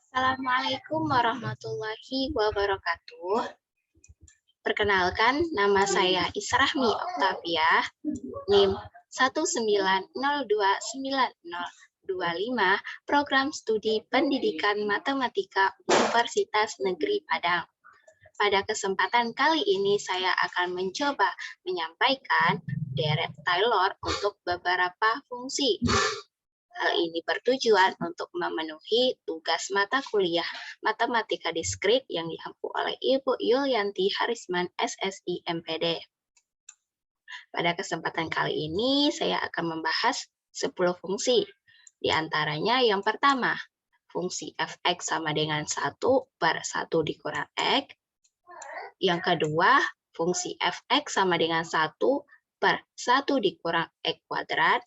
Assalamualaikum warahmatullahi wabarakatuh. Perkenalkan, nama saya Israhmi Oktavia, NIM 190290025, Program Studi Pendidikan Matematika Universitas Negeri Padang. Pada kesempatan kali ini saya akan mencoba menyampaikan deret Taylor untuk beberapa fungsi. Hal ini bertujuan untuk memenuhi tugas mata kuliah Matematika Diskrit yang diampu oleh Ibu Yulianti Harisman, SSI MPD. Pada kesempatan kali ini, saya akan membahas 10 fungsi. Di antaranya yang pertama, fungsi fx sama dengan 1/1 dikurang x. Yang kedua, fungsi fx sama dengan 1/1 dikurang x kuadrat.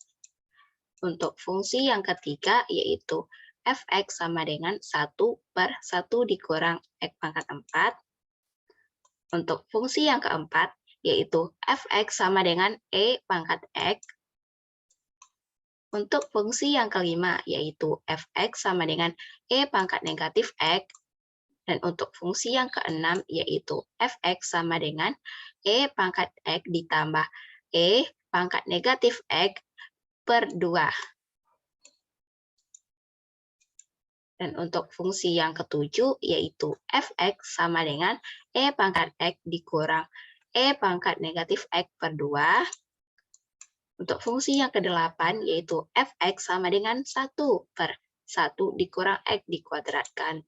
Untuk fungsi yang ketiga, yaitu fx sama dengan 1/1 dikurang x pangkat 4. Untuk fungsi yang keempat, yaitu fx sama dengan e pangkat x. Untuk fungsi yang kelima, yaitu fx sama dengan e pangkat negatif x. Dan untuk fungsi yang keenam, yaitu fx sama dengan e pangkat x ditambah e pangkat negatif x per 2. Dan untuk fungsi yang ketujuh, yaitu fx sama dengan e pangkat x dikurang e pangkat negatif x per 2. Untuk fungsi yang kedelapan, yaitu fx sama dengan 1/1 dikurang x dikuadratkan.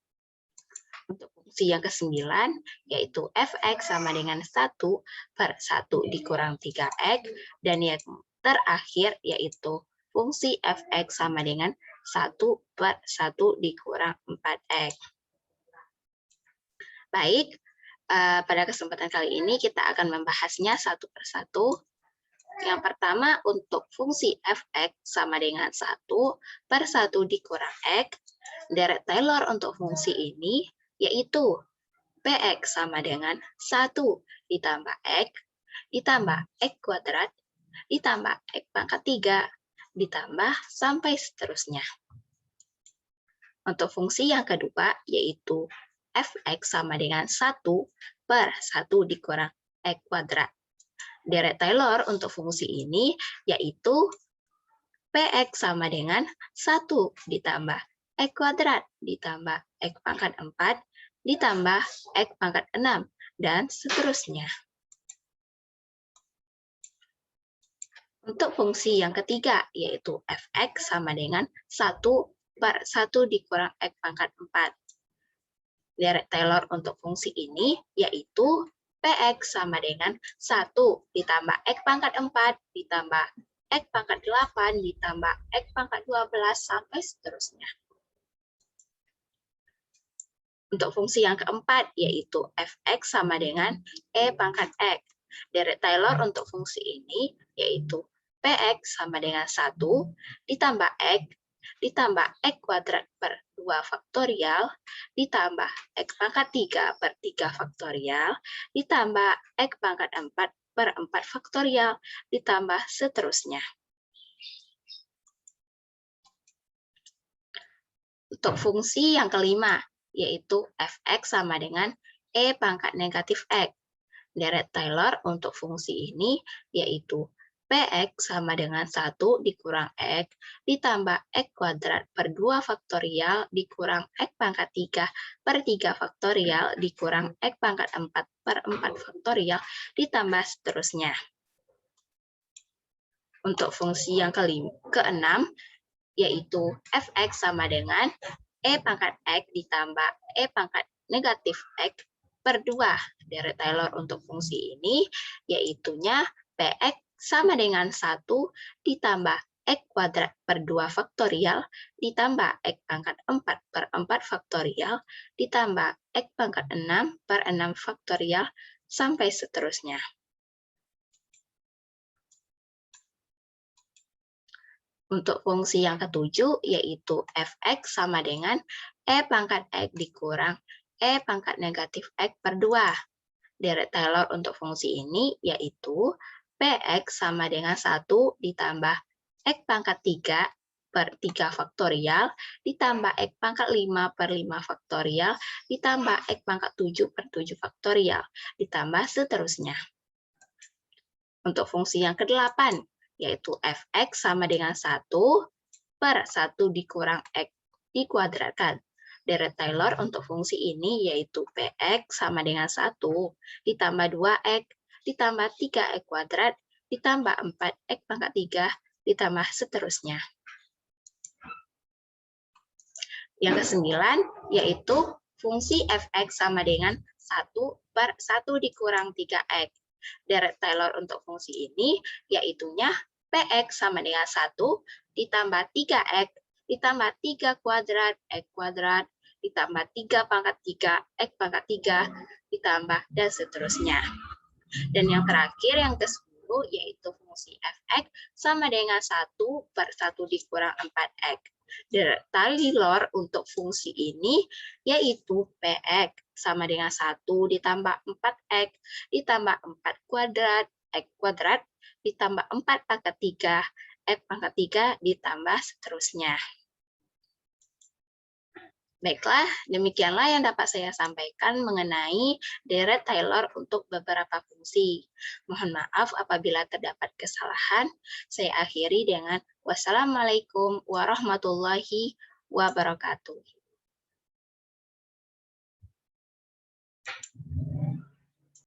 Untuk fungsi yang kesembilan, yaitu fx sama dengan 1/1 dikurang 3x. Dan yang terakhir, yaitu fungsi fx sama dengan 1/1 dikurang 4x. Baik, pada kesempatan kali ini kita akan membahasnya satu persatu. Yang pertama, untuk fungsi fx sama dengan 1/1 dikurang x, deret Taylor untuk fungsi ini yaitu px sama dengan 1 ditambah x, ditambah x kuadrat, ditambah x pangkat 3, ditambah sampai seterusnya. Untuk fungsi yang kedua, yaitu fx sama dengan 1/1 dikurang x kuadrat. Deret Taylor untuk fungsi ini yaitu px sama dengan 1 ditambah x kuadrat, ditambah x pangkat 4, ditambah x pangkat 6, dan seterusnya. Untuk fungsi yang ketiga, yaitu fx sama dengan 1/1 dikurang x pangkat 4. Deret Taylor untuk fungsi ini yaitu px sama dengan 1 ditambah x pangkat 4, ditambah x pangkat 8, ditambah x pangkat 12, sampai seterusnya. Untuk fungsi yang keempat, yaitu fx sama dengan e pangkat x. Deret Taylor untuk fungsi ini yaitu px sama dengan 1 ditambah x, ditambah x kuadrat per 2 faktorial, ditambah x pangkat 3 per 3 faktorial, ditambah x pangkat 4 per 4 faktorial, ditambah seterusnya. Untuk fungsi yang kelima, yaitu fx sama dengan e pangkat negatif x. Deret Taylor untuk fungsi ini yaitu px sama dengan 1 dikurang x, ditambah x kuadrat per 2 faktorial, dikurang x pangkat 3 per 3 faktorial, dikurang x pangkat 4 per 4 faktorial, ditambah seterusnya. Untuk fungsi yang keenam, yaitu fx sama dengan e pangkat x ditambah e pangkat negatif x per 2. Deret Taylor untuk fungsi ini yaitunya px sama dengan 1 ditambah x kuadrat per 2 faktorial, ditambah x pangkat 4 per 4 faktorial, ditambah x pangkat 6 per 6 faktorial, sampai seterusnya. Untuk fungsi yang ketujuh, yaitu fx sama dengan e pangkat x dikurang e pangkat negatif x per 2. Deret Taylor untuk fungsi ini yaitu px sama dengan 1 ditambah x pangkat 3 per 3 faktorial, ditambah X pangkat 5 per 5 faktorial, ditambah X pangkat 7 per 7 faktorial, ditambah seterusnya. Untuk fungsi yang ke-8, yaitu fx sama dengan 1 per 1 dikurang X dikuadratkan. Deret Taylor untuk fungsi ini yaitu px sama dengan 1 ditambah 2x ditambah 3x kuadrat ditambah 4x pangkat 3 ditambah seterusnya. Yang ke-9 yaitu fungsi fx sama dengan 1 per 1 dikurang 3x. Deret Taylor untuk fungsi ini yaitunya px sama dengan 1 ditambah 3x ditambah 3 kuadrat x kuadrat ditambah 3 pangkat 3 x pangkat 3 ditambah dan seterusnya. Dan yang terakhir yang ke-10 yaitu fungsi fx sama dengan 1 per 1 dikurang 4x. Deret Taylor untuk fungsi ini yaitu px sama dengan 1 ditambah 4x ditambah 4 kuadrat x kuadrat ditambah 4 pangkat 3 x pangkat 3 ditambah seterusnya. Baiklah, demikianlah yang dapat saya sampaikan mengenai deret Taylor untuk beberapa fungsi. Mohon maaf apabila terdapat kesalahan. Saya akhiri dengan wassalamualaikum warahmatullahi wabarakatuh.